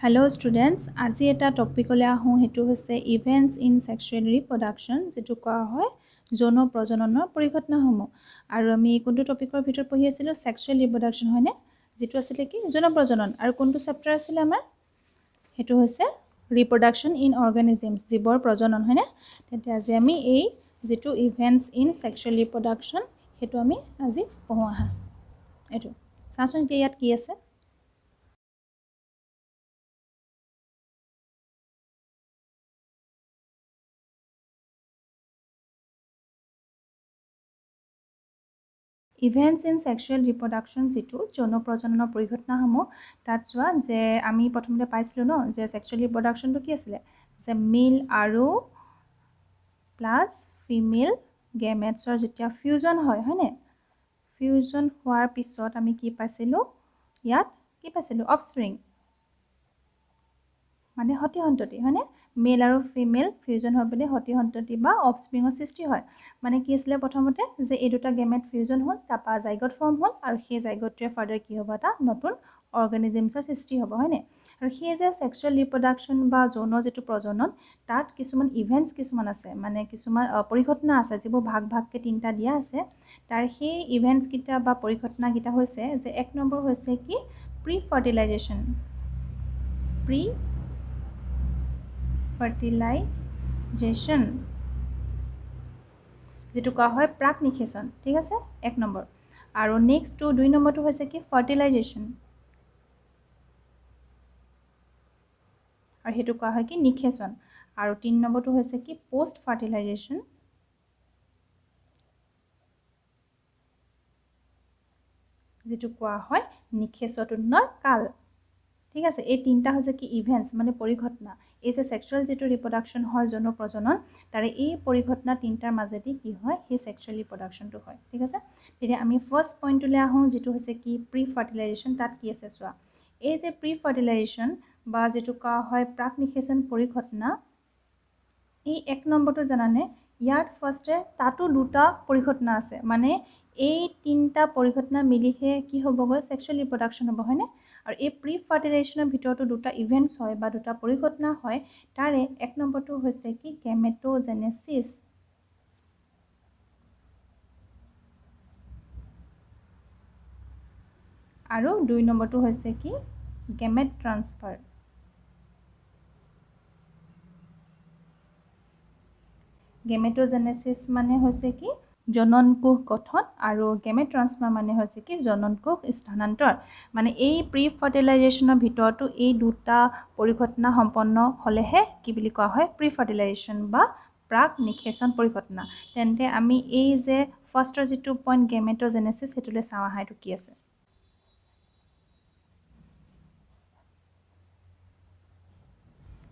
Hello students, আজি এটা টপিকলৈ আহোঁ হেতু হৈছে ইভেন্টস ইন সেক্সুৱেল ৰিপ্ৰডাকশন যেটো কোৱা হয় যৌন প্ৰজননৰ পৰিঘটনাসমূহ আৰু আমি কোনটো টপিকৰ ভিতৰত পঢ়ি আছিলোঁ সেক্সুৱেল ৰিপ্ৰডাকশন হয়নে যেটো আছিল কি যৌন প্ৰজনন আৰু কোনটো চেপ্টাৰ আছিল আমাৰ হেতু হৈছে ৰিপ্ৰডাকশন ইন অৰ্গানিজমছ জীৱৰ প্ৰজনন হয়নে তেন্তে আজি আমি এই যেটো ইভেন্টস ইন সেক্সুৱেল ৰিপ্ৰডাকশন হেতু আমি আজি পঢ়ো আহা এটো চাচোন এতিয়া ইয়াত কি আছে ইভেন্টস ইন সেক্সুৱেল ৰিপ্ৰডাকশন যেটো যৌন প্ৰজননৰ পৰিঘটনাসমূহ তাত চোৱা যে আমি প্ৰথমতে পাইছিলোঁ ন যে সেক্সুৱেল ৰিপ্ৰডাকশনটো কি আছিল যে মেল আৰু প্লাস ফিমেল গেমেটছৰ যেতিয়া ফিউজন হয় হয়নে ফিউজন হোৱাৰ পিছত আমি কি পাইছিলোঁ ইয়াত কি পাইছিলোঁ অফস্প্ৰিং মানে হতি সন্ততি হয়নে মেল আৰু ফিমেল ফিউজন হৈ পেলাই হতি সন্ততি বা অফস্প্ৰিঙৰ সৃষ্টি হয় মানে কি আছিল প্ৰথমতে যে এই দুটা গেমেট ফিউজন হ'ল তাপা জাইগট ফৰ্ম হ'ল আৰু সেই জাইগটটোৱে ফাৰ্দাৰ কি হ'ব এটা নতুন অৰ্গানিজমছৰ সৃষ্টি হ'ব হয়নে আৰু সেই যে সেক্সুৱেল ৰিপ্ৰডাকশন বা যৌন যেটো প্ৰজনন তাত কিছুমান ইভেন্টস কিছুমান আছে মানে কিছুমান পৰিঘটনা আছে যিবোৰ ভাগ ভাগকে তিনটা দিয়া আছে তাৰ সেই ইভেন্টস কিটা বা পৰিঘটনা কিটা হৈছে যে এক নম্বৰ হৈছে কি প্ৰি ফাৰ্টিলাইজেশ্যন প্ৰি ফাৰ্টিলাইজেশ্যন যেটো কোৱা হয় প্ৰাক নিষেচন ঠিক আছে এক নম্বৰ আৰু নেক্সট টু দুই নম্বৰটো হৈছে কি ফাৰ্টিলাইজেশ্যন আৰু হেতু কোৱা হয় কি নিষেচন আৰু তিন নম্বৰটো হৈছে কি পোষ্ট ফাৰ্টিলাইজেশ্যন যেটো কোৱা হয় নিষেচনৰ কাল ঠিক আছে এই তিনটা হৈছে কি ইভেন্টস মানে পৰিঘটনা এই যে সেক্সুৱেল যেটো ৰিপ্ৰডাকশন হয় যৌন প্ৰজনন তাৰে এই পৰিঘটনা তিনটাৰ মাজেদি কি হয় সেই সেক্সুৱেল ৰিপ্ৰডাকশনটো হয় ঠিক আছে তেতিয়া আমি ফাৰ্স্ট পইণ্টলৈ আহোঁ যেটো হৈছে কি প্ৰি ফাৰ্টিলাইজেশ্যন তাত কি আছে চোৱা এই যে প্ৰি ফাৰ্টিলাইজেশ্যন বা যেটো কোৱা হয় প্ৰাক নিষেচন পৰিঘটনা এই এক নম্বৰটো জানানে ইয়াত ফাৰ্স্টে তাতো দুটা পৰিঘটনা আছে মানে এই তিনটা পৰিঘটনা মিলিহে কি হ'বগৈ সেক্সুৱেল ৰিপ্ৰডাকশন হ'ব হয়নে আৰু এই প্ৰি ফাৰ্টিলাইজেশ্যনৰ ভিতৰতো দুটা ইভেন্টস হয় বা দুটা পৰিঘটনা হয় তাৰে এক নম্বৰটো হৈছে কি গেমেটোজেনেসিস আৰু দুই নম্বৰটো হৈছে কি গেমেট ট্ৰান্সফাৰ গেমেটোজেনেসিস মানে হৈছে কি জননকোষ গঠন আৰু গেমেট ট্ৰান্সফাৰ মানে হৈছে কি জননকোষ স্থানান্তৰ মানে এই প্ৰি ফাৰ্টিলাইজেশ্যনৰ ভিতৰতো এই দুটা পৰিঘটনা সম্পন্ন হলেহে কি বুলি কোৱা হয় প্ৰি ফাৰ্টিলাইজেশ্যন বা প্ৰাক নিষেচন পৰিঘটনা তেন্তে আমি এই যে ফাৰ্স্টৰ যেটো পইণ্ট গেমেটোজেনেসিস হেতুলে চাও আহা এটো কি আছে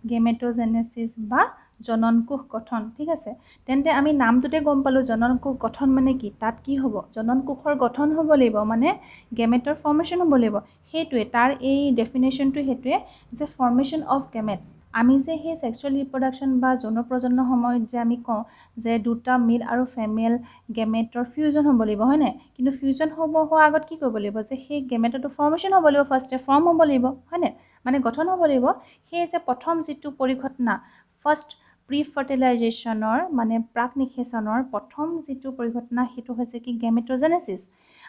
গেমেটোজেনেসিস বা জননকোষ গঠন ঠিক আছে তেন্তে আমি নামটোতে গম পালো জননকোষ গঠন মানে কি তাত কি হ'ব জননকোষৰ গঠন হ'ব লাগিব মানে গেমেটৰ ফৰ্মেশন হ'ব লাগিব হেতুৱে তাৰ এই ডেফিনেশনটো হেতুৱে যে ফৰ্মেশন অফ গেমেটস আমি যে সেই সেক্সুৱেল ৰিপ্ৰডাকশন বা যৌন প্ৰজননৰ সময়ত যে আমি কওঁ যে দুটা মেল আৰু ফিমেল গেমেটৰ ফিউজন হ'ব লাগিব হয়নে কিন্তু ফিউজন হোৱাৰ আগত কি কৰিব লাগিব যে সেই গেমেটটো ফৰ্মেশন হ'ব লাগিব ফাৰ্স্টে ফৰ্ম হ'ব লাগিব হয়নে মানে গঠন হ'ব লাগিব সেই যে প্ৰথম যেটো পৰিঘটনা ফাৰ্স্ট প্ৰি ফাৰ্টিলাইজেশ্যনৰ মানে প্ৰাক নিষেচনৰ প্ৰথম যেটো পৰিঘটনা হেতু হৈছে কি গেমেটোজেনেসিস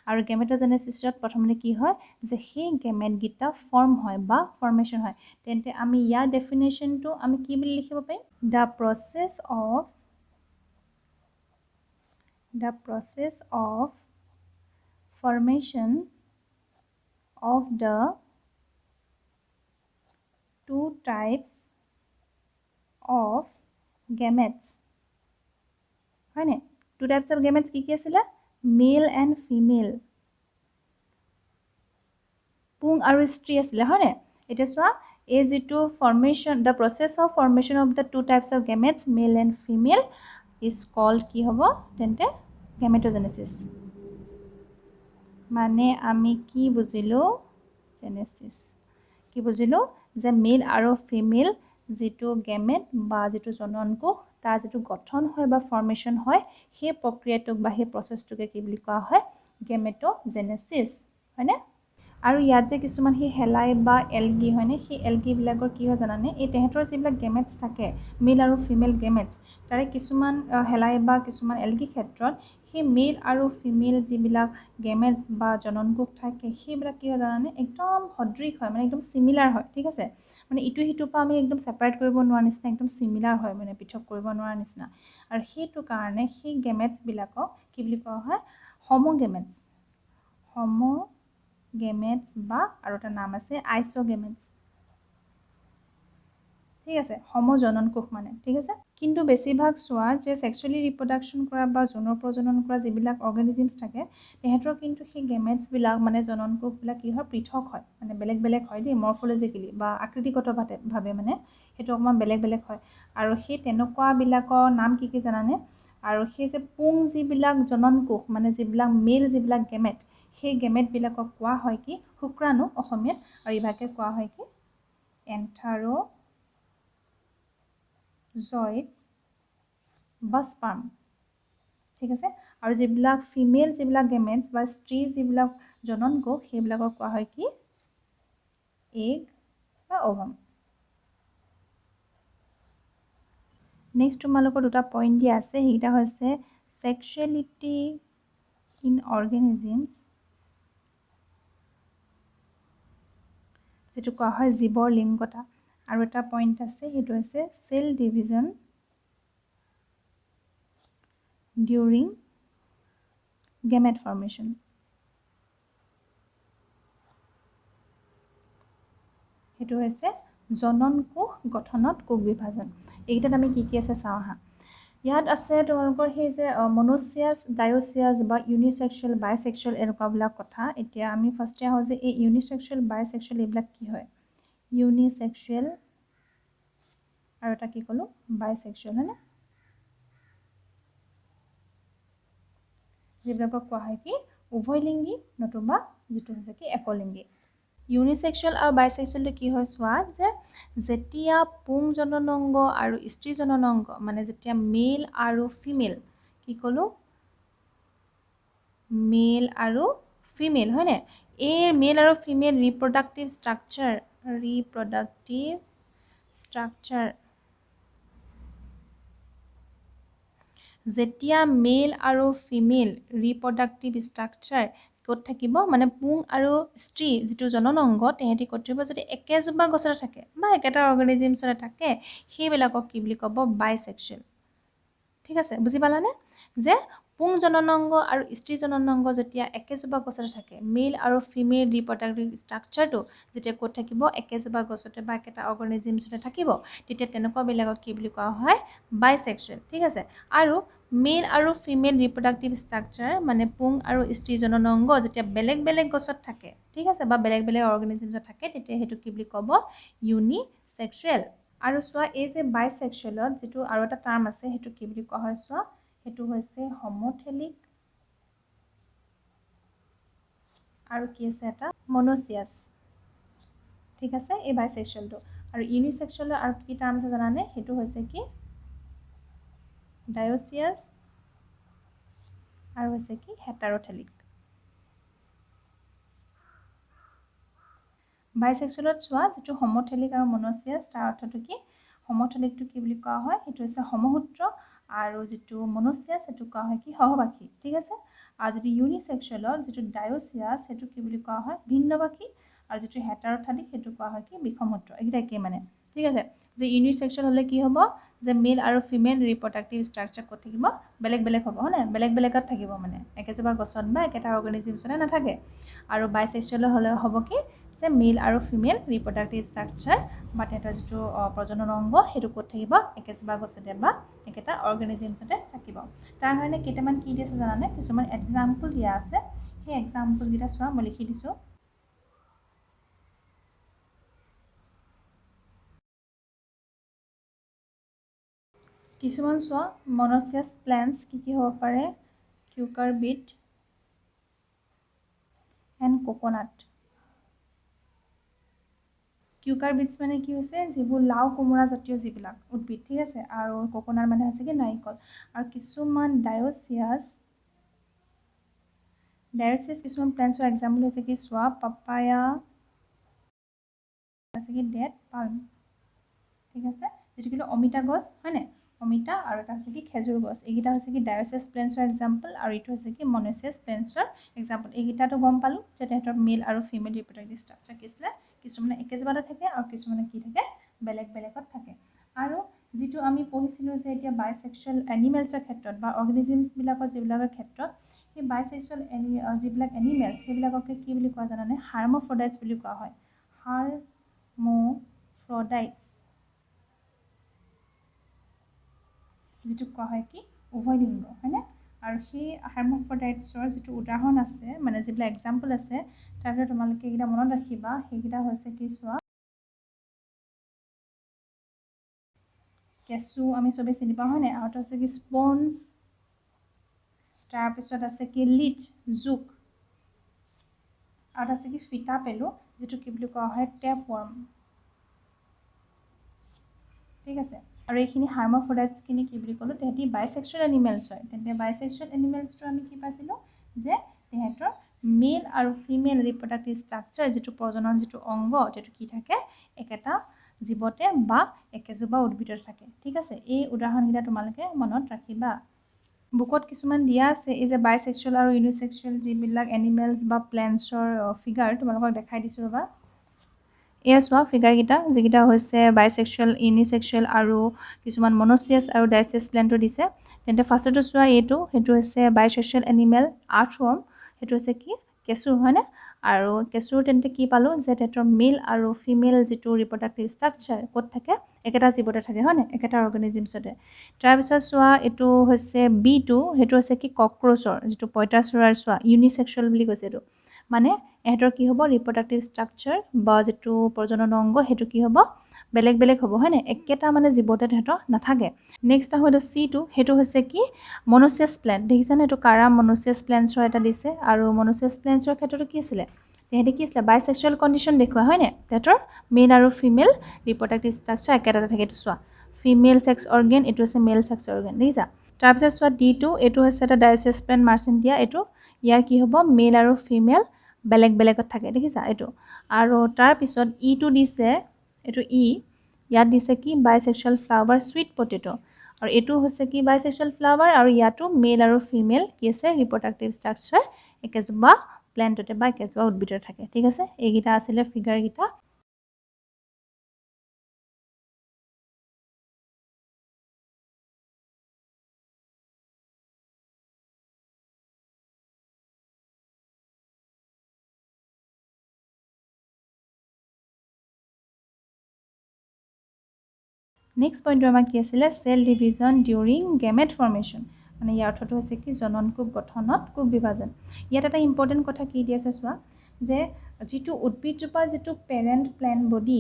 আৰু গেমেটোজেনেসিছত প্ৰথমতে কি হয় যে সেই গেমেট গিটা ফৰ্ম হয় বা ফৰ্মেশন হয় তেন্তে আমি ইয়াৰ ডেফিনেশনটো আমি কি বুলি লিখিব পাৰিম the process of formation of the two types of gametes হয়নে two types of gametes কি আছিল male and female পুং আৰু স্ত্ৰী আছিল হয়নে এটা চোৱা এই যেটো formation the process of formation of the two types of gametes male and female is called কি হ'ব তেন্তে gametogenesis মানে আমি কি বুজিলো জেনেসিস কি বুজিলো যে মেল আৰু ফিমেল যেটো গেমেট বা যেটো জননকোষ তাৰ যেটো গঠন হয় বা ফৰ্মেশন হয় সেই প্ৰক্ৰিয়াটোক বা সেই প্ৰসেছটোকে কি বুলি কোৱা হয় গেমেটোজেনেসিস হয়নে আৰু ইয়াত যে কিছুমান সেই শেলাই বা এলগি হয়নে, সেই এলগিবিলাকৰ কি হয় জানানে, এই তেহেঁতৰ যিবিলাক গেমেটছ থাকে মেল আৰু ফিমেল গেমেটছ, তাৰে কিছুমান শেলাই বা কিছুমান এলগি ক্ষেত্ৰত সেই মেল আৰু ফিমেল যিবিলাক গেমেটছ বা জননকোষ থাকে সেইবিলাক কি হয় জানানে, একদম সদৃশ হয়, মানে একদম চিমিলাৰ হয়। ঠিক আছে, মানে ইটো সিটোৰ পৰা আমি একদম ছেপাৰেট কৰিব নোৱাৰা নিচিনা, একদম চিমিলাৰ হয়, মানে পৃথক কৰিব নোৱাৰা নিচিনা। আৰু সেইটো কাৰণে সেই গেমেটছবিলাকক কি বুলি কোৱা হয়, হোমোগেমেটছ। হোমোগেমেটছ বা আৰু এটা নাম আছে আইচোগেমেটছ। ঠিক আছে, সমজননকোষ মানে। ঠিক আছে, কিন্তু বেছিভাগ চোৱা যে ছেক্সুৱেলি ৰিপ্ৰডাকশ্যন কৰা বা যৌন প্ৰজনন কৰা যিবিলাক অৰ্গেনিজিমছ থাকে তেহেঁতৰ কিন্তু সেই গেমেটছবিলাক মানে জননকোষবিলাক কি হয়, পৃথক হয়, মানে বেলেগ বেলেগ হয় দেই, মৰ্ফলজিকেলি বা আকৃতিগতভাৱে মানে সেইটো অকণমান বেলেগ বেলেগ হয়। আৰু সেই তেনেকুৱাবিলাকৰ নাম কি কি জানানে? আৰু সেই যে পুং যিবিলাক জননকোষ মানে যিবিলাক মেল যিবিলাক গেমেট, সেই গেমেটবিলাকক কোৱা হয় কি শুক্ৰাণু অসমীয়াত, আৰু ইভাগে কোৱা হয় কি এন্থাৰজয়েডছ বা স্পাৰ্ম। ঠিক আছে, আৰু যিবিলাক ফিমেল যিবিলাক গেমেটছ বা স্ত্ৰী যিবিলাক জননকোষ সেইবিলাকক কোৱা হয় কি এগ বা অভাম। নেক্সট তোমালোকৰ দুটা পইণ্ট দিয়া আছে, সেইকেইটা হৈছে ছেক্সুৱেলিটি ইন অৰ্গেনিজিমছ, যিটো কোৱা হয় জীৱৰ লিংগতা, আৰু এটা পইণ্ট আছে সেইটো হৈছে cell division during gamete formation. সেইটো হৈছে জননকোষ গঠনত কোষ বিভাজন। এইকেইটাত আমি কি কি আছে চাওঁ আহা। ইয়াত আছে তোমালোকৰ সেই যে মনোচিয়াছ, ডায়চিয়াছ বা ইউনিচেক্সুৱেল, বাইচেক্সুৱেল এনেকুৱাবিলাক কথা। এতিয়া আমি ফাৰ্ষ্টে আহোঁ যে এই ইউনিচেক্সুৱেল, বাইচেক্সুৱেল এইবিলাক কি হয়। ইউনিচেক্সুৱেল আৰু এটা কি ক'লোঁ বাইচেক্সুৱেল, হয়নে? যিবিলাকক কোৱা হয় কি উভয়লিংগী নতুবা যিটো হৈছে কি একলিংগী। ইউনিচেক্সুৱেল আৰু বাইচেক্সুৱেলটো কি হয় চোৱা, যে যেতিয়া পুং জননংগ আৰু স্ত্ৰী জননংগ মানে যেতিয়া মেল আৰু ফিমেল, কি ক'লোঁ মেল আৰু ফিমেল, হয়নে? এই মেল আৰু ফিমেল ৰিপ্ৰডাক্টিভ ষ্ট্ৰাকচাৰ যেতিয়া মেল আৰু ফিমেল ৰিপ্ৰডাক্টিভ ষ্ট্ৰাকচাৰ ক'ত থাকিব, মানে পুং আৰু স্ত্ৰী যিটো জননংগ তেহেঁতি ক'ত থাকিব, যদি একেজোপা গছতে থাকে বা একেটা অৰ্গেনিজিমছতে থাকে সেইবিলাকক কি বুলি ক'ব বাইচেক্সুৱেল। ঠিক আছে, বুজি পালানে? যে পুং জননংগ আৰু স্ত্ৰী জননংগ যেতিয়া একেজোপা গছতে থাকে, মেল আৰু ফিমেল ৰিপ্ৰডাক্টিভ ষ্ট্ৰাকচাৰটো যেতিয়া ক'ত থাকিব, একেজোপা গছতে বা একেটা অৰ্গেনিজিমছতে থাকিব, তেতিয়া তেনেকুৱাবিলাকক কি বুলি কোৱা হয় বাইচেক্সুৱেল। ঠিক আছে, আৰু মেল আৰু ফিমেল ৰিপ্ৰডাক্টিভ ষ্ট্ৰাকচাৰ মানে পুং আৰু স্ত্ৰী জননংগ যেতিয়া বেলেগ বেলেগ গছত থাকে, ঠিক আছে, বা বেলেগ বেলেগ অৰ্গেনিজিমছত থাকে, তেতিয়া সেইটো কি বুলি ক'ব ইউনিচেক্সুৱেল। আৰু চোৱা এই যে বাইচেক্সুৱেলত যিটো আৰু এটা টাৰ্ম আছে সেইটো কি বুলি কোৱা হয় চোৱা, সেইটো হৈছে হোমোথেলিক, আৰু কি আছে এটা মনোচিয়াছ। ঠিক আছে, এই বাইচেক্সুৱেলটো। আৰু ইউনিচেক্সুৱেলৰ আৰু কি টাৰ্ম আছে জানানে, সেইটো হৈছে কি ডায়চিয়াছ আৰু হৈছে কি হেটাৰোথেলিক। বাইচেক্সুৱেলত চোৱা যিটো হোমোথেলিক আৰু মনোচিয়াছ, তাৰ অৰ্থটো কি, হোমোথেলিকটো কি বুলি কোৱা হয়, সেইটো হৈছে সমসূত্ৰ, আৰু যিটো মনোচিয়াছ সেইটো কোৱা হয় কি সহবাসী। ঠিক আছে, আৰু যিটো ইউনিচেক্সুৱেলত যিটো ডায়চিয়াছ সেইটো কি বুলি কোৱা হয় ভিন্নবাসী, আৰু যিটো হেটাৰোথেলিক সেইটো কোৱা হয় কি বিষমূত্ৰ। এইকেইটা একেই মানে। ঠিক আছে, যে ইউনিচেক্সুৱেল হ'লে কি হ'ব, যে মেল আৰু ফিমেল ৰিপ্ৰডাক্টিভ ষ্ট্ৰাকচাৰ ক'ত থাকিব, বেলেগ বেলেগ হ'ব, হয় নাই, বেলেগ বেলেগত থাকিব, মানে একেজোপা গছত বা একেটা অৰ্গেনিজিমছতে নাথাকে। আৰু বাইচেক্সুৱেল হ'লে হ'ব কি, যে মেল আৰু ফিমেল ৰিপ্ৰডাক্টিভ ষ্ট্ৰাকচাৰ বা তেহেঁতৰ যিটো প্ৰজনন অংগ সেইটো ক'ত থাকিব, একেজোপা গছতে বা একেটা অৰ্গেনিজিমছতে থাকিব। তাৰ কাৰণে কেইটামান কি দিছে জানানে, কিছুমান এক্সাম্পল দিয়া আছে, সেই এক্সাম্পলকেইটা চোৱা, মই লিখি দিছোঁ। কিছুমান চোৱা, মনোচিয়াছ প্লেণ্টছ কি কি হ'ব পাৰে, কিউকাৰবিট এণ্ড কোকোনাট। কিউকাৰবিটছ মানে কি হৈছে, যিবোৰ লাও কোমোৰা জাতীয় যিবিলাক উদ্ভিদ। ঠিক আছে, আৰু কোকোনাট মানে হৈছে কি নাৰিকল। আৰু কিছুমান ডায়চিয়াছ ডায়েচিয়াছ কিছুমান প্লেণ্টছৰ এক্সাম্পল হৈছে কি চোৱা পাপায়া আছে কি ডেট পাল্ম ঠিক আছে যিটো কিন্তু অমিতা গছ হয়নে অমিতা আৰু এটা আছে কি খেজুৰ গছ এইকেইটা হৈছে কি ডায়েচিয়াছ প্লেণ্টছৰ এক্সাম্পল আৰু এইটো হৈছে কি মনোচিয়াছ প্লেণ্টছৰ এক্সাম্পল এইকেইটাতো গম পালোঁ যে তেহেঁতৰ মেল আৰু ফিমেল ৰিপ্ৰডাক্টিভ ষ্ট্ৰাকচাৰ কি আছিলে কিছুমানে একেজোপাতে থাকে আৰু কিছুমানে কি থাকে বেলেগ বেলেগত থাকে আৰু যিটো আমি পঢ়িছিলোঁ যে এতিয়া বাইচেক্সুৱেল এনিমেলছৰ ক্ষেত্ৰত বা অৰ্গেনিজিমছবিলাকৰ যিবিলাকৰ ক্ষেত্ৰত সেই বাইচেক্সুৱেল যিবিলাক এনিমেলছ সেইবিলাককে কি বুলি কোৱা জানানে হাৰ্মফ্ৰডাইটছ বুলি কোৱা হয় হাৰ্মফ্ৰডাইটছ যিটো কোৱা হয় কি উভয়লিংগ হয়নে আৰু সেই হাৰ্মফ্ৰডাইটছৰ যিটো উদাহৰণ আছে মানে যিবিলাক এক্সাম্পল আছে তাৰ ভিতৰত তোমালোকে এইকেইটা মনত ৰাখিবা সেইকেইটা হৈছে কি চোৱা কেঁচু আমি চবেই চিনি পাওঁ হয়নে আৰু এটা আছে কি স্পঞ্জ তাৰপিছত আছে কি লিচ জোক আৰু এটা আছে কি ফিটা পেলু যিটো কি বুলি কোৱা হয় টেপ ৱৰ্ম ঠিক আছে আৰু এইখিনি হাৰ্মফ্ৰডাইটছখিনি কি বুলি ক'লোঁ তেহেঁতি বাইচেক্সুৱেল এনিমেলছ হয় তেন্তে বাইচেক্সুৱেল এনিমেলছটো আমি কি পাইছিলোঁ যে তেহেঁতৰ মেল আৰু ফিমেল ৰিপ্ৰডাক্টিভ ষ্ট্ৰাকচাৰ যিটো প্ৰজনন যিটো অংগ সেইটো কি থাকে একেটা জীৱতে বা একেজোপা উদ্ভিদত থাকে ঠিক আছে এই উদাহৰণকেইটা তোমালোকে মনত ৰাখিবা বুকত কিছুমান দিয়া আছে এই যে বাইচেক্সুৱেল আৰু ইউনিচেক্সুৱেল যিবিলাক এনিমেলছ বা প্লেণ্টছৰ ফিগাৰ তোমালোকক দেখাই দিছোঁ ৰ'বা এয়া চোৱা ফিগাৰকেইটা যিকেইটা হৈছে বাইচেক্সুৱেল ইউনিচেক্সুৱেল আৰু কিছুমান মনোচিয়াছ আৰু ডাইচিয়াছ প্লেণ্টটো দিছে তেন্তে ফাৰ্ষ্টটো চোৱা এইটো সেইটো হৈছে বাইচেক্সুৱেল এনিমেল আৰ্থৱৰ্ম সেইটো হৈছে কি কেঁচু হয়নে আৰু কেঁচুৰ তেন্তে কি পালোঁ যে তেহেঁতৰ মেল আৰু ফিমেল যিটো ৰিপ্ৰডাক্টিভ ষ্ট্ৰাকচাৰ ক'ত থাকে একেটা জীৱতে থাকে হয়নে একেটা অৰ্গেনিজিমছতে তাৰপিছত চোৱা এইটো হৈছে বিটো সেইটো হৈছে কি কক্ৰ'চৰ যিটো পঁইতাচোৰাৰ চোৱা ইউনিচেক্সুৱেল বুলি কৈছে এইটো মানে এহেঁতৰ কি হ'ব ৰিপ্ৰডাক্টিভ ষ্ট্ৰাকচাৰ বা যিটো প্ৰজনন অংগ সেইটো কি হ'ব বেলেগ বেলেগ হ'ব হয়নে একেটা মানে জীৱতে তেহেঁতৰ নাথাকে নেক্সট আহোঁ এইটো চিটো সেইটো হৈছে কি মনোচিয়াছ প্লেণ্ট দেখিছেনে এইটো কাৰা মনোচিয়াছ প্লেণ্টছৰ এটা দিছে আৰু মনোচিয়াছ প্লেণ্টছৰ ক্ষেত্ৰতো কি আছিলে তেহেঁতি কি আছিলে বাইচেক্সুৱেল কণ্ডিশ্যন দেখুওৱা হয়নে তেহেঁতৰ মেল আৰু ফিমেল ৰিপ্ৰডাক্টিভ ষ্ট্ৰাকচাৰ একেটাতে থাকে এইটো চোৱা ফিমেল ছেক্স অৰ্গেন এইটো হৈছে মেল ছেক্স অৰ্গেন দেখিছা তাৰপিছত চোৱা ডিটো এইটো হৈছে এটা ডাইচিয়াছ প্লেণ্ট মাৰ্চেণ্টিয়া এইটো ইয়াৰ কি হ'ব মেল আৰু ফিমেল বেলেগ বেলেগত থাকে দেখিছা এইটো আৰু তাৰপিছত ইটো দিছে এইটো ইয়াত দিছে কি বাইচেক্সুৱেল ফ্লাৱাৰ চুইট পটেটো আৰু এইটো হৈছে কি বাইচেক্সুৱেল ফ্লাৱাৰ আৰু ইয়াতো মেল আৰু ফিমেল কি আছে ৰিপ্ৰডাক্টিভ ষ্ট্ৰাকচাৰ একেজোপা প্লেণ্টতে বা একেজোপা উদ্ভিদতে থাকে ঠিক আছে এইকেইটা আছিলে ফিগাৰকেইটা নেক্সট পইণ্টটো আমাৰ কি আছিলে cell division during gamete formation মানে ইয়াৰ অৰ্থটো হৈছে কি জননকোষ গঠনত কোষ বিভাজন ইয়াত এটা ইম্পৰ্টেণ্ট কথা কি দি আছে চোৱা যে যিটো উদ্ভিদজোপাৰ যিটো পেৰেণ্ট প্লেণ্ট বডি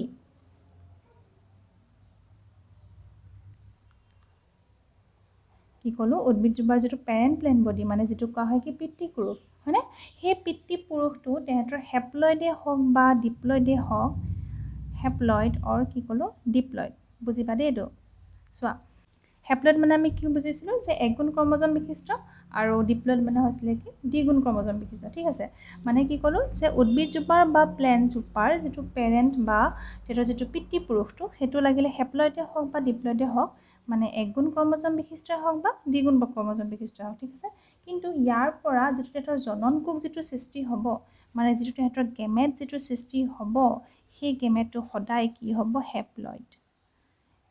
কি ক'লোঁ উদ্ভিদজোপাৰ যিটো পেৰেণ্ট প্লেণ্ট বডি মানে যিটো কোৱা হয় কি পিতৃ পুৰুষ হয়নে সেই পিতৃ পুৰুষটো তেহেঁতৰ হেপ্লইডে হওক বা ডিপ্লইডে হওক হেপ্লইড অৰ কি ক'লোঁ ডিপ্লইড বুজিবা দেই এইটো চোৱা হেপ্লইড মানে আমি কি বুজিছিলোঁ যে একগুণ ক্ৰমজম বিশিষ্ট আৰু ডিপ্লইড মানে হৈছিলে কি দ্বিগুণ ক্ৰমজম বিশিষ্ট ঠিক আছে মানে কি ক'লোঁ যে উদ্ভিদজোপাৰ বা প্লেণ্টজোপাৰ যিটো পেৰেণ্ট বা তেহেঁতৰ যিটো পিতৃ পুৰুষটো সেইটো লাগিলে হেপ্লইডে হওক বা ডিপ্লইডে হওক মানে একগুণ ক্ৰমজম বিশিষ্টই হওক বা দ্বিগুণ ক্ৰমজম বিশিষ্টই হওক ঠিক আছে কিন্তু ইয়াৰ পৰা যিটো তেহেঁতৰ জননকোষ যিটো সৃষ্টি হ'ব মানে যিটো তেহেঁতৰ গেমেট যিটো সৃষ্টি হ'ব সেই গেমেটটো সদায় কি হ'ব হেপ্লইড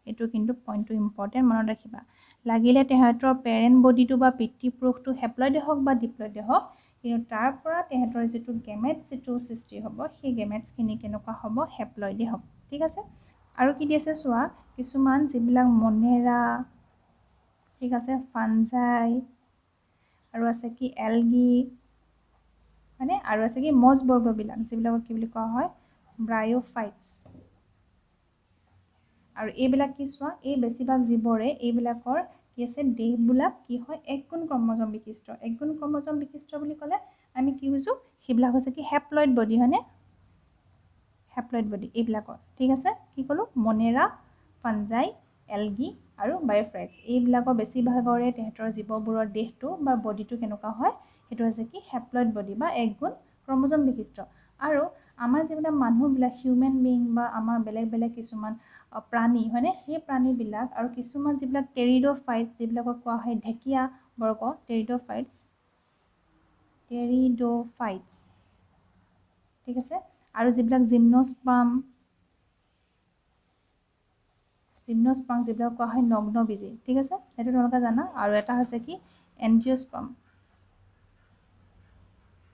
এইটো কিন্তু পইণ্টটো ইম্পৰ্টেণ্ট মনত ৰাখিবা লাগিলে তেহেঁতৰ পেৰেণ্ট বডিটো বা পিতৃ পুৰুষটো হেপ্লইডে হওক বা ডিপ্লইডে হওক কিন্তু তাৰ পৰা তেহেঁতৰ যিটো গেমেট যিটো সৃষ্টি হ'ব সেই গেমেটছখিনি কেনেকুৱা হ'ব হেপ্লইডে হ'ব ঠিক আছে আৰু কি দি আছে চোৱা কিছুমান যিবিলাক মনেৰা ঠিক আছে ফানজাই আৰু আছে কি এলগি মানে আৰু আছে কি মজবৰ্গবিলাক যিবিলাকক কি বুলি কোৱা হয় ব্ৰায়'ফাইটছ আৰু এইবিলাক কি চোৱা এই বেছিভাগ জীৱৰে এইবিলাকৰ কি আছে দেহবিলাক কি হয় একগুণ ক্ৰমজম বিশিষ্ট একগুণ ক্ৰমজম বিশিষ্ট বুলি ক'লে আমি কি বুজোঁ সেইবিলাক হৈছে কি হেপ্লইড বডি হয়নে হেপ্লইড বডি এইবিলাকৰ ঠিক আছে কি ক'লোঁ মনেৰা ফানজাই এলগি আৰু বায়'ফাইটছ এইবিলাকৰ বেছিভাগৰে তেহেঁতৰ জীৱবোৰৰ দেহটো বা বডিটো কেনেকুৱা হয় সেইটো হৈছে কি হেপ্লয়েড বডি বা এক গুণ ক্ৰমোজম বিশিষ্ট। আৰু আমাৰ যিবিলাক মানুহবিলাক হিউমেন বিং বা আমাৰ বেলেগ বেলেগ কিছুমান প্ৰাণী হয়নে, সেই প্ৰাণীবিলাক আৰু কিছুমান যিবিলাক টেৰিডোফাইট, যিবিলাকক কোৱা হয় ঢেকীয়া বৰ্গ, টেৰিডোফাইটছ, ঠিক আছে। আৰু যিবিলাক জিমনস্পাৰ্ম যিবিলাক কোৱা হয় নগ্নবীজী, ঠিক আছে, সেইটো তোমালোকে জানা। আৰু এটা হৈছে কি এনজিঅস্পাৰ্ম,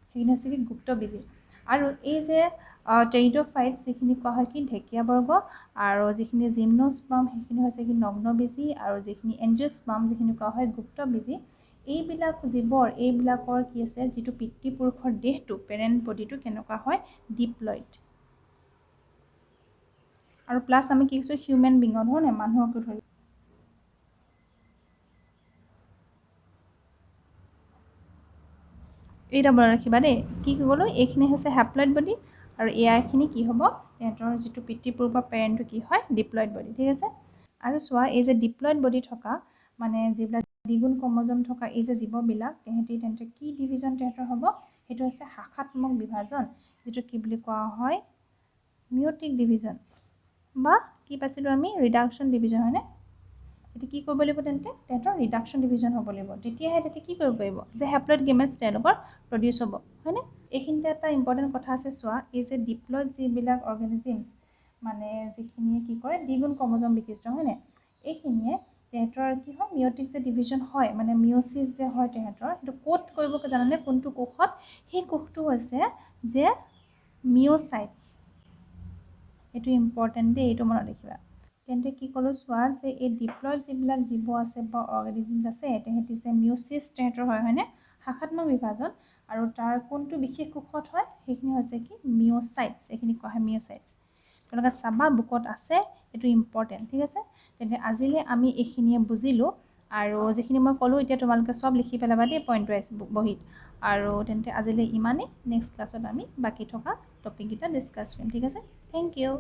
সেইখিনি হৈছে কি গুপ্তবীজী। আৰু এই যে টেৰিডোফাইটছ যিখিনি কোৱা হয় কি ঢেকীয়া বৰ্গ, আৰু যিখিনি জিমনস্পাৰ্ম সেইখিনি হৈছে কি নগ্নবীজী, আৰু যিখিনি এনজিঅস্পাৰ্ম যিখিনি কোৱা হয় গুপ্তবীজী। এইবিলাক জীৱৰ এইবিলাকৰ কি আছে, যিটো পিতৃপুৰুষৰ দেহটো পেৰেণ্ট বডিটো কেনেকুৱা হয় ডিপ্লয়েড। আৰু প্লাছ আমি কি কৈছোঁ হিউমেন বিঙত হয় নাই, মানুহকো ধৰি এইটা মনত ৰাখিবা দেই। কি ক'লোঁ, এইখিনি হৈছে হেপ্লয়েড বডি, আৰু এয়াখিনি কি হ'ব সিহঁতৰ যিটো পিতৃপুৰুষ বা পেৰেণ্টটো কি হয় ডিপ্লয়েড বডি, ঠিক আছে। আৰু চোৱা এই যে ডিপ্লয়েড বডি থকা মানে যিবিলাক দ্বিগুণ ক্ৰমোজম থকা এই যে জীৱবিলাক তেন্তে কি ডিভিজন তেহেঁতৰ হ'ব, সেইটো হৈছে শাখাত্মক বিভাজন, যিটো কি বুলি কোৱা হয় মিঅ'টিক ডিভিজন, বা কি পাইছিলোঁ আমি ৰিডাকশ্যন ডিভিজন, হয়নে। এতিয়া কি কৰিব লাগিব তেহেঁতৰ ৰিডাকশ্যন ডিভিজন হ'ব লাগিব, তেতিয়াহে তেহেঁতে কি কৰিব পাৰিব যে হেপ্লয়েড গেমেটছ তেওঁলোকৰ প্ৰডিউচ হ'ব, হয়নে। এইখিনিতে এটা ইম্পৰ্টেণ্ট কথা আছে চোৱা, এই যে ডিপ্লয়েড যিবিলাক অৰ্গেনিজিমছ মানে যিখিনিয়ে কি কৰে দ্বিগুণ ক্ৰমোজম বিশিষ্ট, হয়নে, এইখিনিয়ে তেহেঁতৰ কি হয় মিঅ'টিক যে ডিভিজন হয় মানে মিঅ'চিছ যে হয় তেহেঁতৰ, সেইটো ক'ত কৰিব জানানে, কোনটো কোষত, সেই কোষটো হৈছে যে মিঅ'চাইটছ। এইটো ইম্পৰ্টেণ্ট দেই, এইটো মনত ৰাখিবা। তেন্তে কি ক'লোঁ চোৱা, যে এই ডিপ্লয়েড যিবিলাক জীৱ আছে বা অৰ্গেনিজিমছ আছে তেহেঁতি যে মিঅ'চিছ তেহেঁতৰ হয়, হয়নে, শাখাত্মক বিভাজন, আৰু তাৰ কোনটো বিশেষ কোষত হয় সেইখিনি হৈছে কি মিঅ'চাইটছ, এইখিনি কোৱা হয় মিঅ'চাইটছ। তোমালোকে চাবা বুকত আছে, এইটো ইম্পৰ্টেণ্ট, ঠিক আছে। তেন্তে আজিলৈ আমি এইখিনিয়ে বুজিলোঁ, আৰু যিখিনি মই ক'লোঁ এতিয়া তোমালোকে চব লিখি পেলাবা দেই পইণ্ট ৱাইজ বহীত। আৰু তেন্তে আজিলৈ ইমানেই, নেক্সট ক্লাছত আমি বাকী থকা টপিককেইটা ডিছকাছ কৰিম, ঠিক আছে। Thank U.